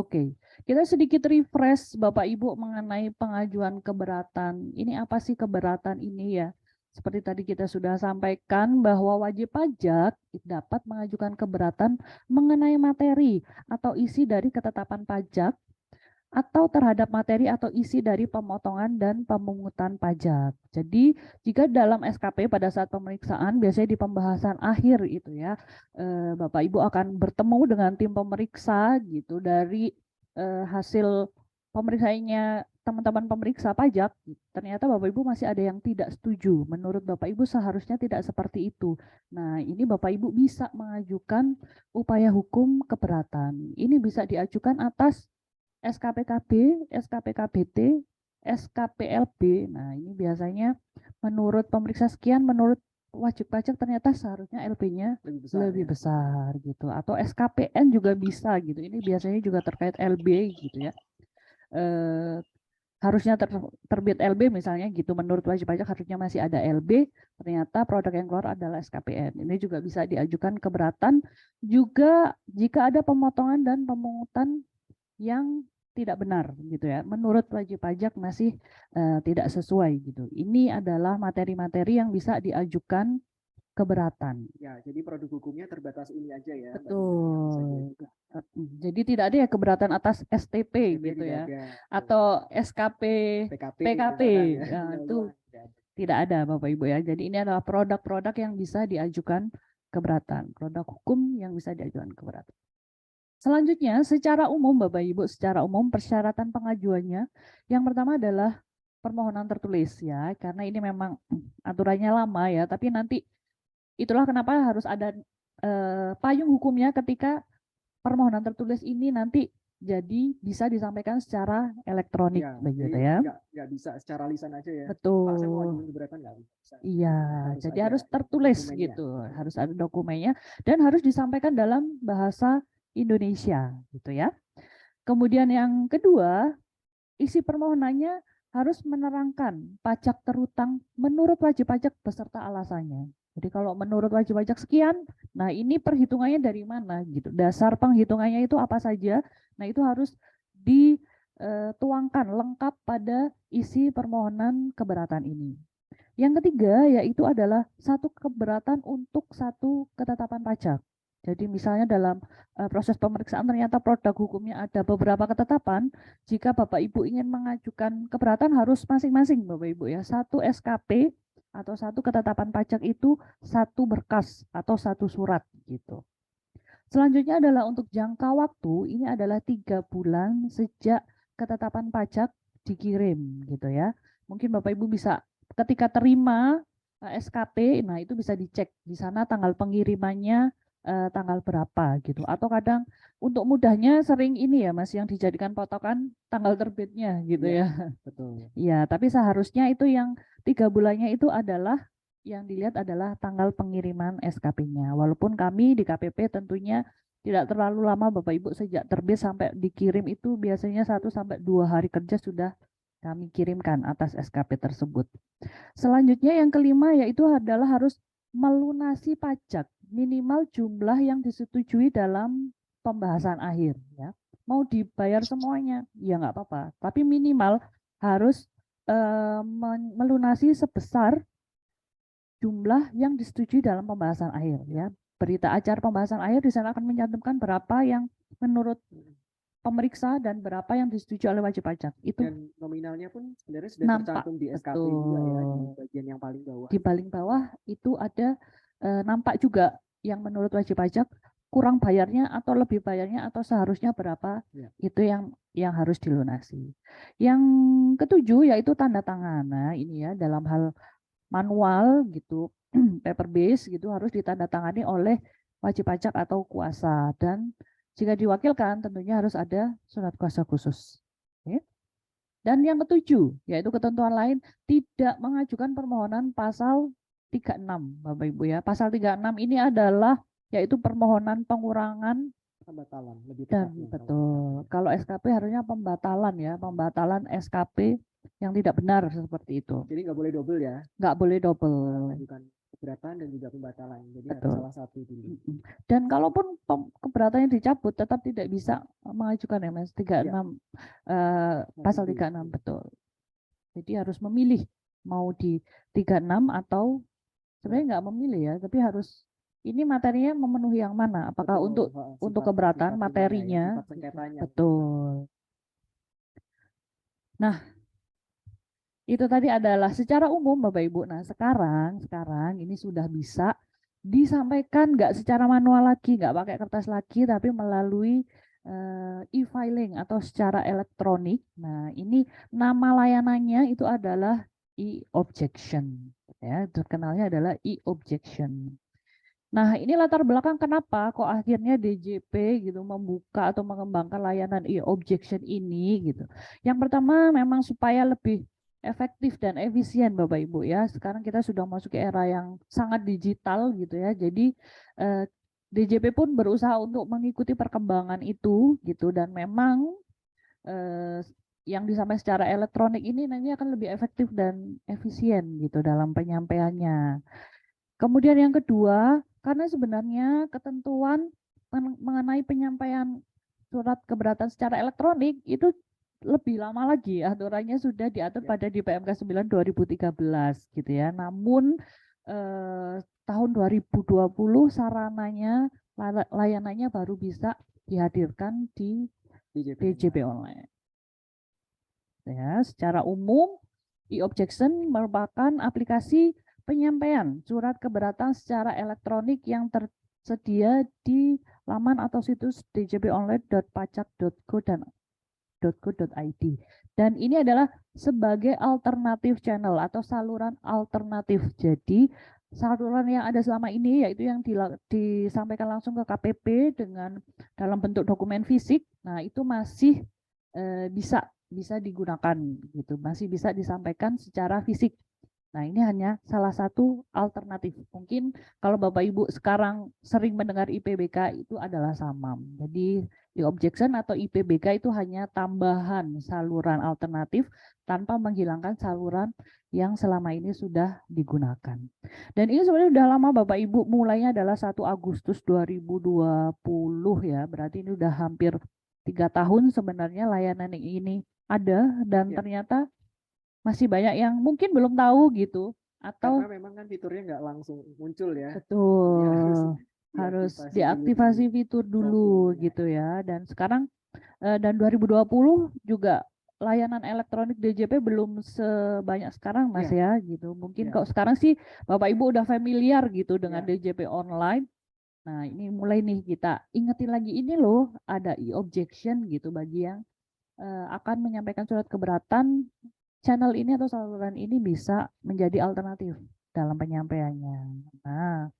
Oke, kita sedikit refresh Bapak Ibu mengenai pengajuan keberatan. Ini apa sih keberatan ini ya? Seperti tadi kita sudah sampaikan bahwa wajib pajak dapat mengajukan keberatan mengenai materi atau isi dari ketetapan pajak atau terhadap materi atau isi dari pemotongan dan pemungutan pajak. Jadi jika dalam SKP pada saat pemeriksaan biasanya di pembahasan akhir itu ya, Bapak Ibu akan bertemu dengan tim pemeriksa gitu dari hasil pemeriksaannya teman-teman pemeriksa pajak. Ternyata Bapak Ibu masih ada yang tidak setuju. Menurut Bapak Ibu seharusnya tidak seperti itu. Nah, ini Bapak Ibu bisa mengajukan upaya hukum keberatan. Ini bisa diajukan atas SKPKB, SKPKBT, SKPLB. Nah, ini biasanya menurut pemeriksa sekian, menurut wajib pajak ternyata seharusnya LB-nya lebih besar gitu. Atau SKPN juga bisa gitu. Ini biasanya juga terkait LB gitu ya. Harusnya terbit LB misalnya gitu. Menurut wajib pajak harusnya masih ada LB. Ternyata produk yang keluar adalah SKPN. Ini juga bisa diajukan keberatan. Juga jika ada pemotongan dan pemungutan yang tidak benar gitu ya, menurut wajib pajak masih tidak sesuai gitu. Ini adalah materi-materi yang bisa diajukan keberatan. Ya, jadi produk hukumnya terbatas ini aja ya. Betul. Jadi tidak ada ya keberatan atas STP gitu ya, atau SKP, PKP, ya, itu tidak ada Bapak Ibu ya. Jadi ini adalah produk-produk yang bisa diajukan keberatan, produk hukum yang bisa diajukan keberatan. Selanjutnya, secara umum Bapak Ibu, secara umum persyaratan pengajuannya yang pertama adalah permohonan tertulis ya, karena ini memang aturannya lama ya, tapi nanti itulah kenapa harus ada payung hukumnya ketika permohonan tertulis ini nanti jadi bisa disampaikan secara elektronik begitu ya. Nggak bisa secara lisan aja ya. Betul. Pak, saya mau ajukan keberatan nggak bisa. Iya, jadi harus tertulis gitu, harus ada dokumennya dan harus disampaikan dalam bahasa Indonesia gitu ya. Kemudian yang kedua, isi permohonannya harus menerangkan pajak terutang menurut wajib pajak beserta alasannya. Jadi kalau menurut wajib pajak sekian, nah ini perhitungannya dari mana gitu. Dasar penghitungannya itu apa saja. Nah, itu harus dituangkan lengkap pada isi permohonan keberatan ini. Yang ketiga yaitu adalah satu keberatan untuk satu ketetapan pajak. Jadi misalnya dalam proses pemeriksaan ternyata produk hukumnya ada beberapa ketetapan, jika Bapak Ibu ingin mengajukan keberatan harus masing-masing Bapak Ibu ya, satu SKP atau satu ketetapan pajak itu satu berkas atau satu surat gitu. Selanjutnya adalah untuk jangka waktu, ini adalah 3 bulan sejak ketetapan pajak dikirim gitu ya. Mungkin Bapak Ibu bisa ketika terima SKP, nah itu bisa dicek di sana tanggal pengirimannya tanggal berapa gitu. Atau kadang untuk mudahnya sering ini ya Mas yang dijadikan patokan tanggal terbitnya gitu ya. Betul. Ya, tapi seharusnya itu yang 3 bulannya itu adalah yang dilihat adalah tanggal pengiriman SKP-nya. Walaupun kami di KPP tentunya tidak terlalu lama Bapak Ibu, sejak terbit sampai dikirim itu biasanya 1-2 hari kerja sudah kami kirimkan atas SKP tersebut. Selanjutnya yang kelima yaitu adalah harus melunasi pajak minimal jumlah yang disetujui dalam pembahasan akhir ya. Mau dibayar semuanya ya nggak apa-apa, tapi minimal harus melunasi sebesar jumlah yang disetujui dalam pembahasan akhir ya. Berita acara pembahasan akhir di sana akan mencantumkan berapa yang menurut pemeriksa dan berapa yang disetujui oleh wajib pajak. Itu dan nominalnya pun sebenarnya sudah tercantum di SKP juga ya, di bagian yang paling bawah. Di paling bawah itu ada nampak juga yang menurut wajib pajak kurang bayarnya atau lebih bayarnya atau seharusnya berapa ya. Itu yang harus dilunasi. Yang ketujuh yaitu tanda tangan. Nah, ini ya dalam hal manual gitu, paper base gitu harus ditandatangani oleh wajib pajak atau kuasa, dan jika diwakilkan tentunya harus ada surat kuasa khusus. Oke. Dan yang ketujuh yaitu ketentuan lain tidak mengajukan permohonan pasal 36 Bapak Ibu ya. Pasal 36 ini adalah yaitu permohonan pengurangan pembatalan lebih tepatnya. Betul. Kalau SKP harusnya pembatalan ya, pembatalan SKP yang tidak benar seperti itu. Jadi nggak boleh double ya? Nggak boleh double. Mengajukan keberatan dan juga pembatalan. Jadi harus Betul. salah satu dulu. Dan kalaupun keberatannya dicabut, tetap tidak bisa mengajukan ya Mas, 36 pasal 36 betul. Jadi harus memilih mau di 36 atau sebenarnya nggak memilih ya, tapi harus ini materinya memenuhi yang mana? Apakah Betul, untuk keberatan materinya? sifat sengketanya. Betul. Nah, itu tadi adalah secara umum Bapak Ibu. Nah, sekarang ini sudah bisa disampaikan nggak secara manual lagi, nggak pakai kertas lagi, tapi melalui e-filing atau secara elektronik. Nah, ini nama layanannya itu adalah e-objection. Ya, terkenalnya adalah e-objection. Nah, ini latar belakang kenapa kok akhirnya DJP gitu membuka atau mengembangkan layanan e-objection ini gitu. Yang pertama memang supaya lebih efektif dan efisien Bapak Ibu ya. Sekarang kita sudah masuk ke era yang sangat digital gitu ya. Jadi DJP pun berusaha untuk mengikuti perkembangan itu gitu, dan memang yang disampaikan secara elektronik ini nanti akan lebih efektif dan efisien gitu dalam penyampaiannya. Kemudian yang kedua, karena sebenarnya ketentuan mengenai penyampaian surat keberatan secara elektronik itu lebih lama lagi, aturannya sudah diatur pada di PMK 9 2013 gitu ya. Namun tahun 2020 sarananya layanannya baru bisa dihadirkan di DJP online. Ya, secara umum e-objection merupakan aplikasi penyampaian surat keberatan secara elektronik yang tersedia di laman atau situs djponline.pajak.go.id. Dan ini adalah sebagai alternatif channel atau saluran alternatif. Jadi saluran yang ada selama ini yaitu yang disampaikan langsung ke KPP dengan dalam bentuk dokumen fisik. Nah, itu masih bisa digunakan gitu, masih bisa disampaikan secara fisik. Nah, ini hanya salah satu alternatif. Mungkin kalau Bapak Ibu sekarang sering mendengar IPBK itu adalah SAMAM. Jadi e-objection atau IPBK itu hanya tambahan saluran alternatif tanpa menghilangkan saluran yang selama ini sudah digunakan. Dan ini sebenarnya sudah lama Bapak Ibu, mulainya adalah 1 Agustus 2020 ya. Berarti ini sudah hampir 3 tahun sebenarnya layanan ini ada, dan ternyata masih banyak yang mungkin belum tahu gitu, atau karena memang kan fiturnya nggak langsung muncul ya. Betul, harus diaktifasi fitur dulu gitu ya. Dan sekarang dan 2020 juga layanan elektronik DJP belum sebanyak sekarang Mas ya gitu. Mungkin kok sekarang sih Bapak Ibu udah familiar gitu dengan DJP online. Nah, ini mulai nih kita ingetin lagi, ini loh ada e-objection gitu bagi yang akan menyampaikan surat keberatan. Channel ini atau saluran ini bisa menjadi alternatif dalam penyampaiannya. Nah,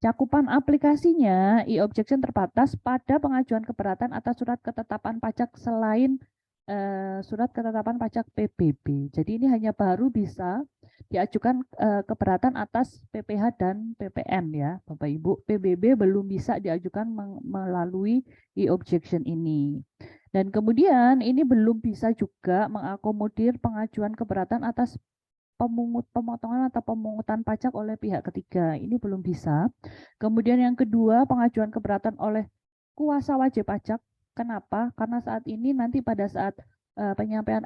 cakupan aplikasinya e-objection terbatas pada pengajuan keberatan atas surat ketetapan pajak selain surat ketetapan pajak PBB. Jadi ini hanya baru bisa diajukan keberatan atas PPH dan PPN ya, Bapak Ibu. PBB belum bisa diajukan melalui e-objection ini. Dan kemudian ini belum bisa juga mengakomodir pengajuan keberatan atas pemotongan atau pemungutan pajak oleh pihak ketiga. Ini belum bisa. Kemudian yang kedua, pengajuan keberatan oleh kuasa wajib pajak. Kenapa? Karena saat ini nanti pada saat penyampaian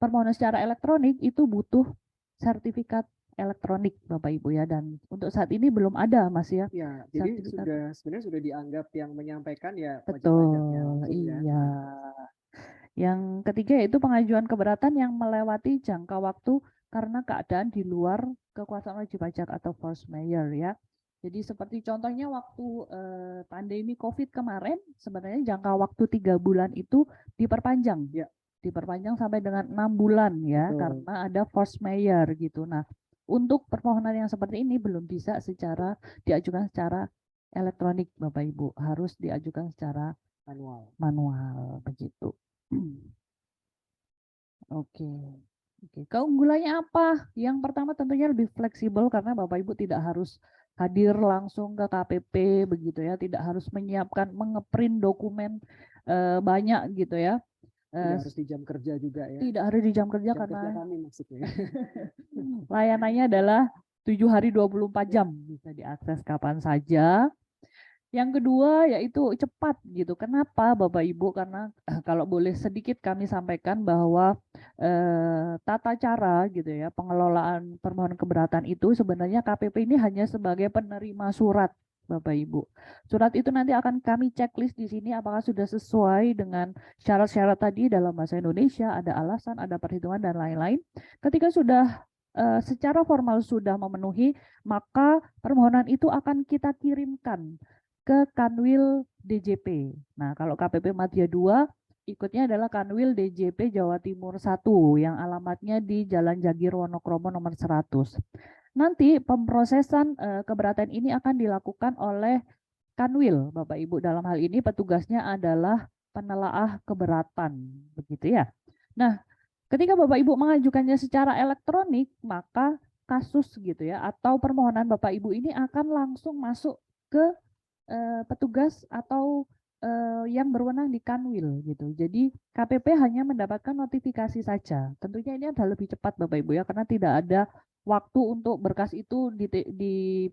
permohonan secara elektronik itu butuh sertifikat elektronik Bapak Ibu ya, dan untuk saat ini belum ada Mas ya. Ya, jadi sebenarnya sudah dianggap yang menyampaikan ya wajib pajaknya langsung, iya. Ya. Yang ketiga yaitu pengajuan keberatan yang melewati jangka waktu karena keadaan di luar kekuasaan wajib pajak atau force majeure ya. Jadi seperti contohnya waktu pandemi COVID kemarin, sebenarnya jangka waktu 3 bulan itu diperpanjang. Ya. Diperpanjang sampai dengan 6 bulan ya. Betul. Karena ada force majeure gitu. Nah, untuk permohonan yang seperti ini belum bisa diajukan secara elektronik Bapak Ibu, harus diajukan secara manual begitu. Oke. Keunggulannya apa? Yang pertama tentunya lebih fleksibel karena Bapak Ibu tidak harus hadir langsung ke KPP begitu ya, tidak harus menyiapkan mengeprint dokumen banyak gitu ya. Tidak harus di jam kerja juga ya. Tidak harus di jam kerja karena kami maksudnya. Layanannya adalah 7 hari 24 jam bisa diakses kapan saja. Yang kedua yaitu cepat gitu. Kenapa Bapak Ibu? Karena kalau boleh sedikit kami sampaikan bahwa tata cara gitu ya pengelolaan permohonan keberatan itu sebenarnya KPP ini hanya sebagai penerima surat Bapak Ibu. Surat itu nanti akan kami checklist di sini apakah sudah sesuai dengan syarat-syarat tadi dalam bahasa Indonesia, ada alasan, ada perhitungan dan lain-lain. Ketika sudah secara formal sudah memenuhi, maka permohonan itu akan kita kirimkan ke Kanwil DJP. Nah, kalau KPP Madya 2 ikutnya adalah Kanwil DJP Jawa Timur 1 yang alamatnya di Jalan Jagir Wonokromo nomor 100. Nanti pemrosesan keberatan ini akan dilakukan oleh Kanwil, Bapak Ibu. Dalam hal ini petugasnya adalah penelaah keberatan, begitu ya. Nah, ketika Bapak Ibu mengajukannya secara elektronik, maka kasus gitu ya atau permohonan Bapak Ibu ini akan langsung masuk ke petugas atau yang berwenang di Kanwil gitu. Jadi KPP hanya mendapatkan notifikasi saja. Tentunya ini adalah lebih cepat Bapak Ibu ya karena tidak ada waktu untuk berkas itu di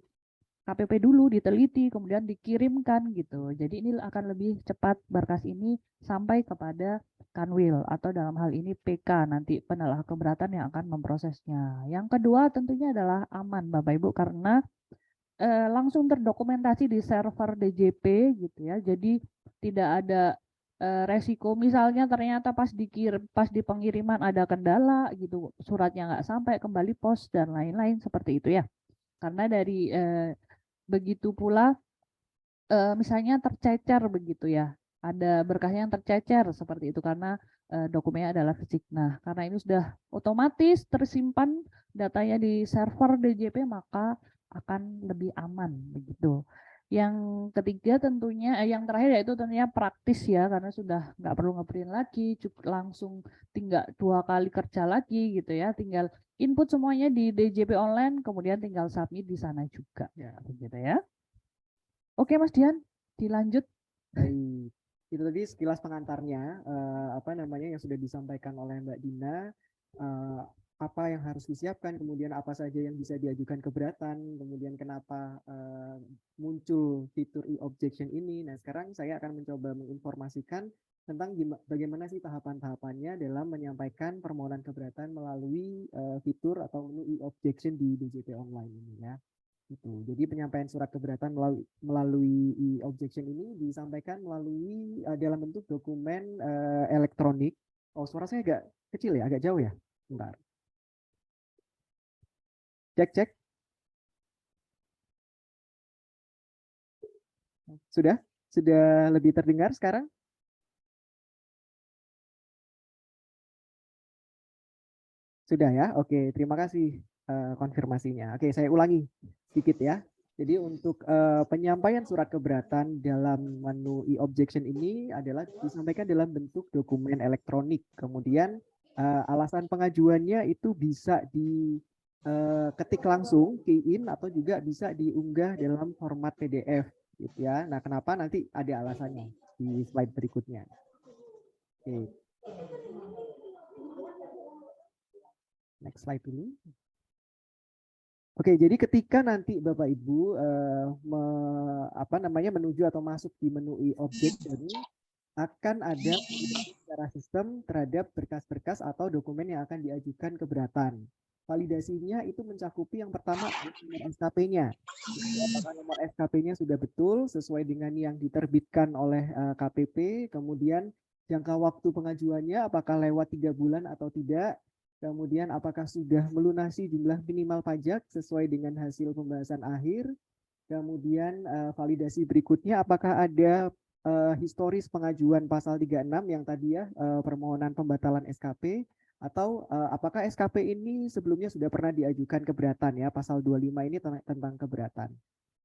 KPP dulu diteliti kemudian dikirimkan gitu. Jadi ini akan lebih cepat berkas ini sampai kepada Kanwil atau dalam hal ini PK nanti penelah keberatan yang akan memprosesnya. Yang kedua tentunya adalah aman Bapak Ibu karena langsung terdokumentasi di server DJP gitu ya. Jadi tidak ada resiko misalnya ternyata pas di pengiriman ada kendala gitu, suratnya nggak sampai kembali pos dan lain-lain seperti itu ya. Karena dari begitu pula misalnya tercecer begitu ya. Ada berkasnya yang tercecer seperti itu karena dokumennya adalah fisik. Nah, karena ini sudah otomatis tersimpan datanya di server DJP maka akan lebih aman begitu. Yang ketiga tentunya, yang terakhir yaitu tentunya praktis ya karena sudah nggak perlu ngeprint lagi, cukup langsung tinggal 2 kali kerja lagi gitu ya, tinggal input semuanya di DJP online, kemudian tinggal submit di sana juga ya, begitu ya. Oke Mas Dian, dilanjut. Baik, itu tadi sekilas pengantarnya apa namanya yang sudah disampaikan oleh Mbak Dina. Apa yang harus disiapkan, kemudian apa saja yang bisa diajukan keberatan, kemudian kenapa muncul fitur e-objection ini. Nah, sekarang saya akan mencoba menginformasikan tentang bagaimana sih tahapan-tahapannya dalam menyampaikan permohonan keberatan melalui fitur atau menu e-objection di DJP online ini ya. Itu. Jadi penyampaian surat keberatan melalui e-objection ini disampaikan melalui dalam bentuk dokumen elektronik. Oh, suara saya agak kecil ya, agak jauh ya. Bentar. Cek, cek. Sudah? Sudah lebih terdengar sekarang? Sudah ya? Oke, terima kasih konfirmasinya. Oke, saya ulangi sedikit ya. Jadi untuk penyampaian surat keberatan dalam menu e-objection ini adalah disampaikan dalam bentuk dokumen elektronik. Kemudian alasan pengajuannya itu bisa diketik langsung, key in, atau juga bisa diunggah dalam format PDF. Gitu ya. Nah, kenapa nanti ada alasannya di slide berikutnya. Oke. Next slide dulu. Oke, jadi ketika nanti Bapak Ibu menuju atau masuk di menu e-objection, akan ada secara sistem terhadap berkas-berkas atau dokumen yang akan diajukan keberatan. Validasinya itu mencakupi yang pertama nomor SKP-nya. Apakah nomor SKP-nya sudah betul sesuai dengan yang diterbitkan oleh KPP, kemudian jangka waktu pengajuannya apakah lewat 3 bulan atau tidak, kemudian apakah sudah melunasi jumlah minimal pajak sesuai dengan hasil pembahasan akhir, kemudian validasi berikutnya apakah ada historis pengajuan pasal 36 yang tadi ya permohonan pembatalan SKP, atau apakah SKP ini sebelumnya sudah pernah diajukan keberatan ya, pasal 25 ini tentang keberatan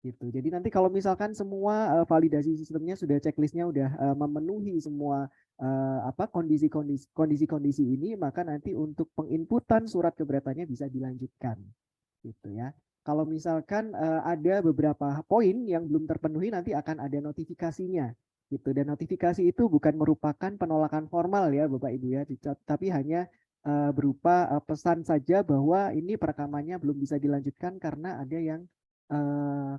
gitu. Jadi nanti kalau misalkan semua validasi sistemnya sudah, checklistnya udah memenuhi semua kondisi-kondisi ini, maka nanti untuk penginputan surat keberatannya bisa dilanjutkan gitu ya. Kalau misalkan ada beberapa poin yang belum terpenuhi, nanti akan ada notifikasinya gitu. Dan notifikasi itu bukan merupakan penolakan formal ya Bapak Ibu ya, tapi hanya berupa pesan saja bahwa ini perekamannya belum bisa dilanjutkan karena ada yang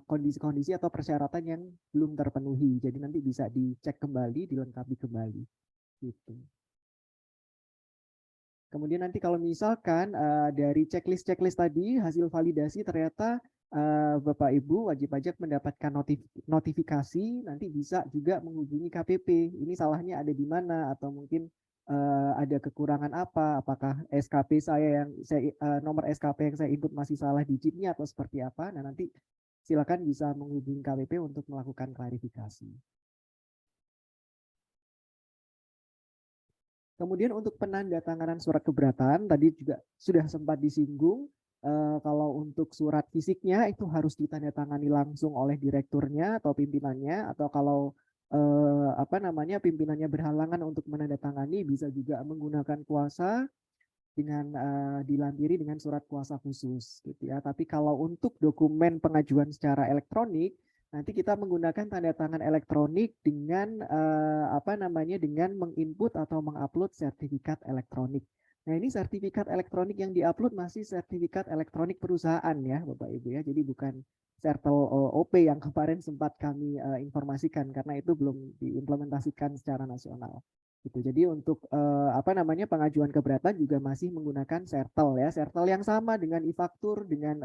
kondisi-kondisi atau persyaratan yang belum terpenuhi. Jadi nanti bisa dicek kembali, dilengkapi kembali. Gitu. Kemudian nanti kalau misalkan dari checklist tadi hasil validasi ternyata Bapak Ibu wajib pajak mendapatkan notifikasi, nanti bisa juga menghubungi KPP. Ini salahnya ada di mana atau mungkin ada kekurangan apa? Apakah SKP nomor SKP yang saya input masih salah digitnya atau seperti apa? Nah nanti silakan bisa menghubungi KPP untuk melakukan klarifikasi. Kemudian untuk penandatanganan surat keberatan tadi juga sudah sempat disinggung. Kalau untuk surat fisiknya itu harus ditandatangani langsung oleh direkturnya atau pimpinannya, atau kalau pimpinannya berhalangan untuk menandatangani bisa juga menggunakan kuasa dengan dilampiri dengan surat kuasa khusus gitu ya. Tapi kalau untuk dokumen pengajuan secara elektronik nanti kita menggunakan tanda tangan elektronik dengan dengan menginput atau mengupload sertifikat elektronik. Nah, ini sertifikat elektronik yang diupload masih sertifikat elektronik perusahaan ya, Bapak Ibu ya. Jadi bukan Sertel OP yang kemarin sempat kami informasikan karena itu belum diimplementasikan secara nasional. Gitu. Jadi untuk pengajuan keberatan juga masih menggunakan Sertel ya, Sertel yang sama dengan e-faktur, dengan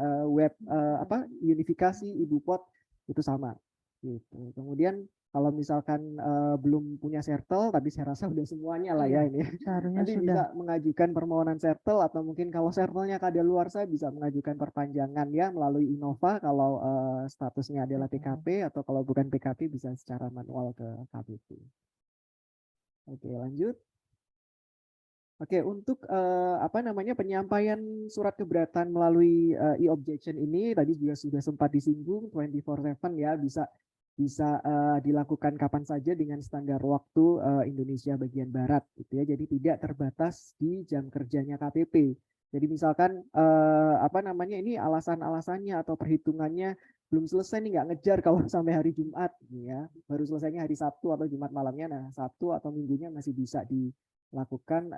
unifikasi, iBupot itu sama. Gitu. Kemudian kalau misalkan belum punya Sertel, tapi saya rasa udah semuanya lah ya ini. Nanti bisa mengajukan permohonan Sertel atau mungkin kalau Sertelnya kadaluarsa bisa mengajukan perpanjangan ya melalui Innova kalau statusnya adalah PKP atau kalau bukan PKP bisa secara manual ke KPP. Oke, lanjut. Oke, untuk penyampaian surat keberatan melalui e-objection ini tadi juga sudah sempat disinggung 24/7 ya, bisa dilakukan kapan saja dengan standar waktu Indonesia bagian barat gitu ya. Jadi tidak terbatas di jam kerjanya KPP. Jadi misalkan ini alasan-alasannya atau perhitungannya belum selesai nih, nggak ngejar kalau sampai hari Jumat ya, baru selesainya hari Sabtu atau Jumat malamnya. Nah, Sabtu atau Minggunya masih bisa dilakukan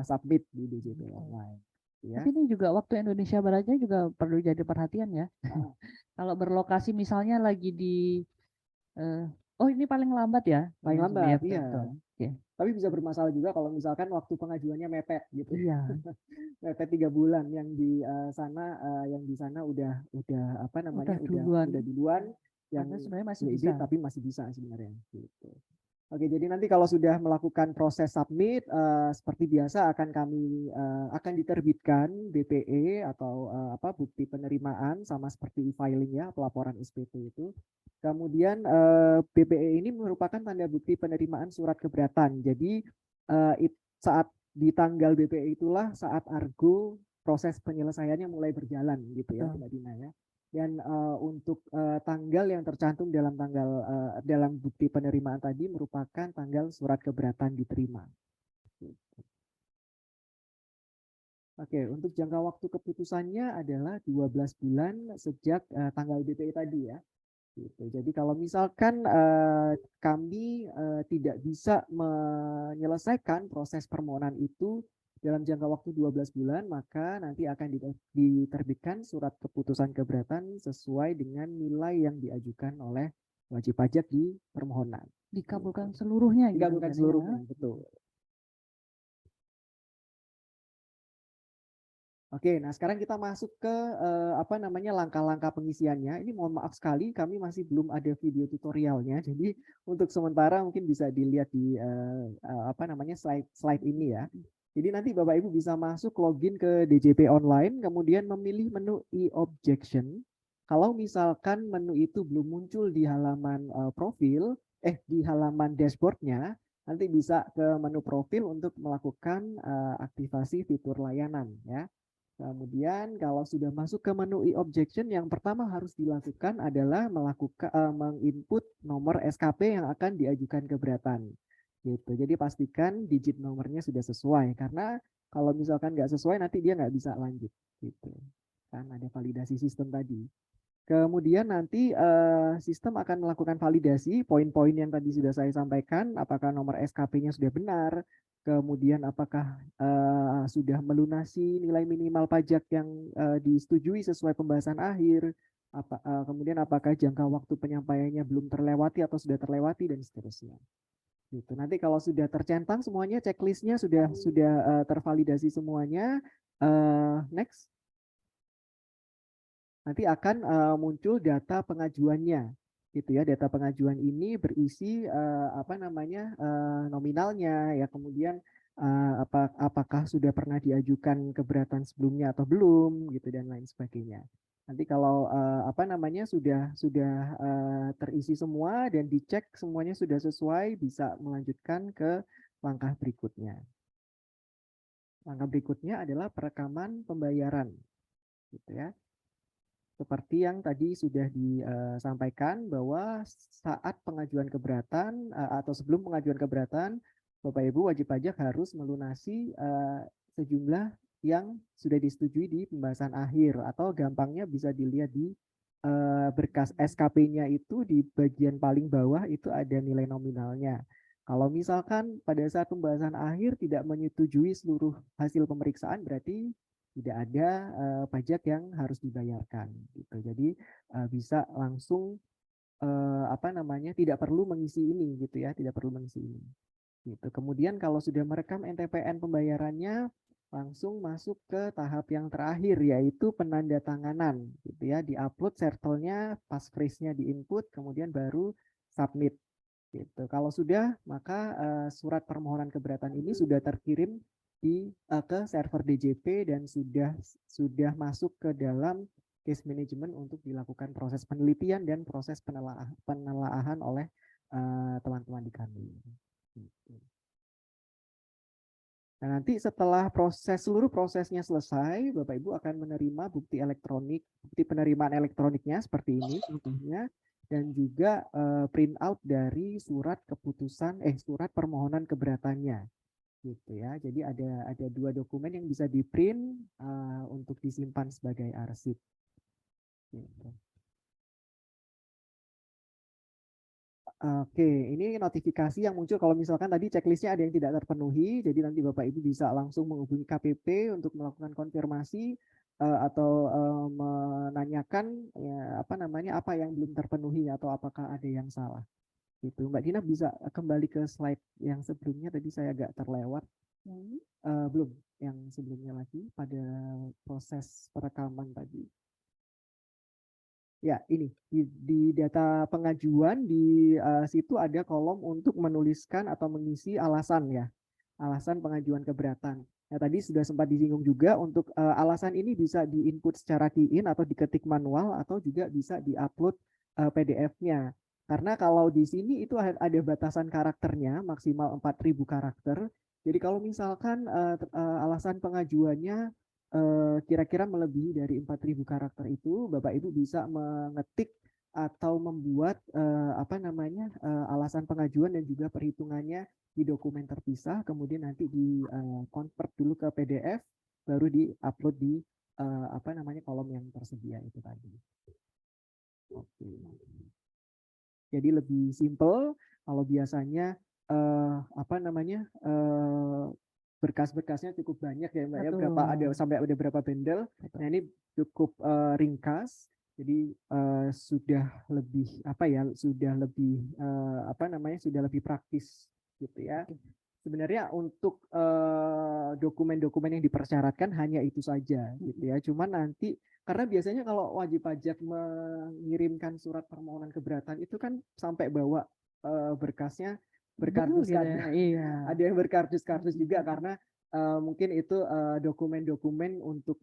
submit di DJP online. Ya. Tapi ini juga waktu Indonesia Baratnya juga perlu jadi perhatian ya. Kalau berlokasi misalnya lagi di ini paling lambat ya. Paling lambat, iya. Okay. Tapi bisa bermasalah juga kalau misalkan waktu pengajuannya mepet gitu. Iya. Mepet 3 bulan yang di sana udah duluan yang sebenarnya masih bisa, tapi masih bisa sebenarnya gitu. Oke, jadi nanti kalau sudah melakukan proses submit seperti biasa akan diterbitkan BPE atau bukti penerimaan sama seperti e-filing ya, pelaporan SPT itu. Kemudian BPE ini merupakan tanda bukti penerimaan surat keberatan. Jadi saat di tanggal BPE itulah saat Argo proses penyelesaiannya mulai berjalan gitu ya, Mbak Dina ya. Dan untuk tanggal yang tercantum dalam bukti penerimaan tadi merupakan tanggal surat keberatan diterima. Oke, untuk jangka waktu keputusannya adalah 12 bulan sejak tanggal BPE tadi ya. Gitu. Jadi kalau misalkan kami tidak bisa menyelesaikan proses permohonan itu dalam jangka waktu 12 bulan, maka nanti akan diterbitkan surat keputusan keberatan sesuai dengan nilai yang diajukan oleh wajib pajak di permohonan. Dikabulkan seluruhnya. Dikabulkan seluruhnya, betul. Oke, nah sekarang kita masuk ke langkah-langkah pengisiannya. Ini mohon maaf sekali, kami masih belum ada video tutorialnya. Jadi untuk sementara mungkin bisa dilihat di slide ini ya. Jadi nanti Bapak Ibu bisa masuk login ke DJP online, kemudian memilih menu e-objection. Kalau misalkan menu itu belum muncul di halaman di halaman dashboardnya, nanti bisa ke menu profil untuk melakukan aktivasi fitur layanan ya. Kemudian kalau sudah masuk ke menu e-objection, yang pertama harus dilakukan adalah menginput nomor SKP yang akan diajukan keberatan. Gitu. Jadi pastikan digit nomornya sudah sesuai, karena kalau misalkan nggak sesuai nanti dia nggak bisa lanjut. Gitu. Kan ada validasi sistem tadi. Kemudian nanti sistem akan melakukan validasi poin-poin yang tadi sudah saya sampaikan, apakah nomor SKP-nya sudah benar, kemudian apakah sudah melunasi nilai minimal pajak yang disetujui sesuai pembahasan akhir, kemudian apakah jangka waktu penyampaiannya belum terlewati atau sudah terlewati dan seterusnya. Gitu. Nanti kalau sudah tercentang semuanya, checklistnya sudah tervalidasi semuanya, next. Nanti akan muncul data pengajuannya, gitu ya. Data pengajuan ini berisi nominalnya, ya, kemudian apakah sudah pernah diajukan keberatan sebelumnya atau belum, gitu, dan lain sebagainya. Nanti kalau sudah terisi semua dan dicek semuanya sudah sesuai, bisa melanjutkan ke langkah berikutnya. Langkah berikutnya adalah perekaman pembayaran, gitu ya. Seperti yang tadi sudah disampaikan bahwa saat pengajuan keberatan atau sebelum pengajuan keberatan, Bapak Ibu wajib pajak harus melunasi sejumlah yang sudah disetujui di pembahasan akhir, atau gampangnya bisa dilihat di berkas SKP-nya itu di bagian paling bawah itu ada nilai nominalnya. Kalau misalkan pada saat pembahasan akhir tidak menyetujui seluruh hasil pemeriksaan, berarti tidak ada pajak yang harus dibayarkan, gitu. Jadi bisa langsung tidak perlu mengisi ini, gitu ya, tidak perlu mengisi ini. Gitu. Kemudian kalau sudah merekam NTPN pembayarannya, langsung masuk ke tahap yang terakhir, yaitu penandatanganan, gitu ya, diupload sertelnya, passphrase-nya diinput, kemudian baru submit. Gitu. Kalau sudah, maka surat permohonan keberatan ini sudah terkirim ke server DJP dan sudah masuk ke dalam case management untuk dilakukan proses penelitian dan proses penelaahan oleh teman-teman di kami. Gitu. Nah, nanti setelah seluruh prosesnya selesai, Bapak Ibu akan menerima bukti penerimaan elektroniknya seperti ini contohnya, dan juga print out dari surat permohonan keberatannya, gitu ya. Jadi ada 2 dokumen yang bisa di print untuk disimpan sebagai arsip. Gitu. Oke, ini notifikasi yang muncul kalau misalkan tadi checklistnya ada yang tidak terpenuhi, jadi nanti Bapak Ibu bisa langsung menghubungi KPP untuk melakukan konfirmasi atau menanyakan ya, apa yang belum terpenuhi atau apakah ada yang salah. Gitu. Mbak Dina bisa kembali ke slide yang sebelumnya, tadi saya agak terlewat. Belum, yang sebelumnya lagi pada proses perekaman tadi. Ya, ini di data pengajuan di situ ada kolom untuk menuliskan atau mengisi alasan, ya, alasan pengajuan keberatan. Nah, tadi sudah sempat disinggung juga untuk alasan ini bisa diinput secara key in atau diketik manual, atau juga bisa diupload PDF-nya. Karena kalau di sini itu ada batasan karakternya maksimal 4.000 karakter. Jadi kalau misalkan alasan pengajuannya kira-kira melebihi dari 4.000 karakter itu, Bapak Ibu bisa mengetik atau membuat alasan pengajuan dan juga perhitungannya di dokumen terpisah, kemudian nanti di convert dulu ke PDF, baru di-upload di kolom yang tersedia itu tadi. Oke. Jadi lebih simple. Kalau biasanya berkas-berkasnya cukup banyak ya Mbak ya, sampai ada berapa bundle. Nah, ini cukup ringkas. Jadi sudah lebih sudah lebih praktis, gitu ya. Sebenarnya untuk dokumen-dokumen yang dipersyaratkan hanya itu saja, gitu ya. Cuman nanti karena biasanya kalau wajib pajak mengirimkan surat permohonan keberatan itu kan sampai bawa berkasnya berkardus-kardus. Iya. Ada yang berkardus-kardus juga karena mungkin itu dokumen-dokumen untuk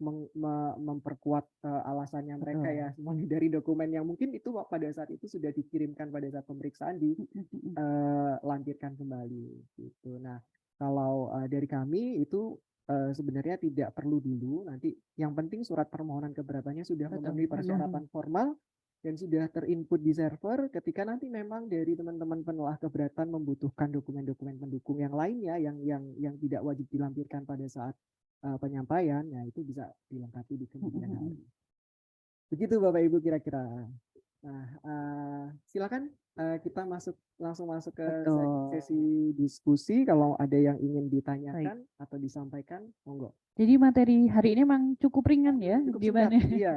memperkuat alasannya mereka, ya. Mulai dari dokumen yang mungkin itu pada saat itu sudah dikirimkan pada saat pemeriksaan dilampirkan kembali, gitu. Nah, kalau dari kami itu sebenarnya tidak perlu dulu. Nanti yang penting surat permohonan keberatannya sudah memenuhi persyaratan formal dan sudah terinput di server. Ketika nanti memang dari teman-teman penelah keberatan membutuhkan dokumen-dokumen pendukung yang lainnya yang tidak wajib dilampirkan pada saat penyampaian, ya itu bisa dilengkapi di kemudian hari. Begitu Bapak Ibu kira-kira. Nah, silakan kita langsung masuk ke Betul. sesi diskusi. Kalau ada yang ingin ditanyakan atau disampaikan, monggo. Jadi materi hari ini memang cukup ringan ya, Cukup singkat, gimana? iya.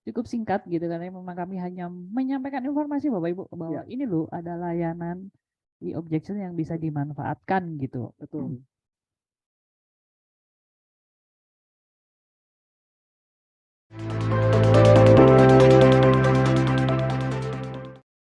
Cukup singkat gitu karena memang kami hanya menyampaikan informasi Bapak Ibu bahwa Iya. ini loh ada layanan e-objection yang bisa dimanfaatkan gitu. Betul.